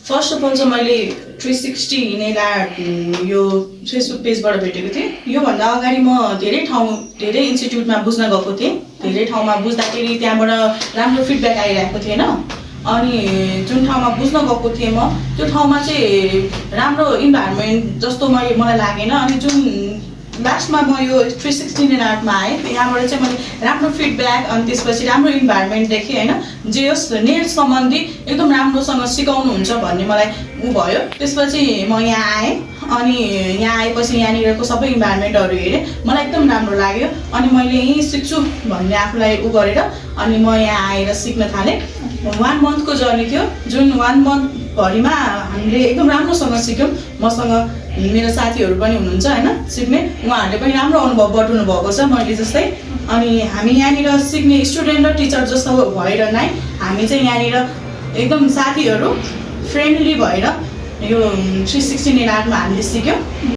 First of all चाहिँ मैले 360 nail art यो फेसबुक पेजबाट भेटेको थिएँ। योभन्दा अगाडि म धेरै इन्स्टिट्युटमा बुझ्न गएको थिएँ। धेरै ठाउँमा बुझ्दाखेरि त्यहाँबाट राम्रो फिडब्याक आइरहेको थिएन। अनि जुन ठाउँमा बुझ्न गएको थिएँ म त्यो ठाउँमा चाहिँ राम्रो इन्भाइरोमेन्ट जस्तो मलाई लागेन। अनि जुन लास्टमा म यो 360 नेल आर्टमा आएँ, यहाँबाट चाहिँ मैले राम्रो फिडब्याक अनि त्यसपछि राम्रो इन्भाइरोमेन्ट देखेँ होइन। जे होस् नेल सम्बन्धी एकदम राम्रोसँग सिकाउनुहुन्छ भन्ने मलाई भयो। त्यसपछि म यहाँ आएँ अनि यहाँ आएपछि यहाँनिरको सबै इन्भाइरोमेन्टहरू हेरेँ, मलाई एकदम राम्रो लाग्यो। अनि मैले यहीँ सिक्छु भन्ने आफूलाई गरेर अनि म यहाँ आएर सिक्न थालेँ। 1 मन्थको जर्नी थियो, जुन 1 मन्थभरिमा हामीले एकदम राम्रोसँग सिक्यौँ। मसँग मेरो साथीहरू पनि हुनुहुन्छ होइन सिक्ने, उहाँहरूले पनि राम्रो अनुभव बटुल्नु भएको छ मैले जस्तै। अनि हामी यहाँनिर सिक्ने स्टुडेन्ट र टिचर जस्तो भएर नै हामी चाहिँ यहाँनिर एकदम साथीहरू फ्रेन्डली भएर यो 360 नेल आर्टमा हामीले सिक्यौँ।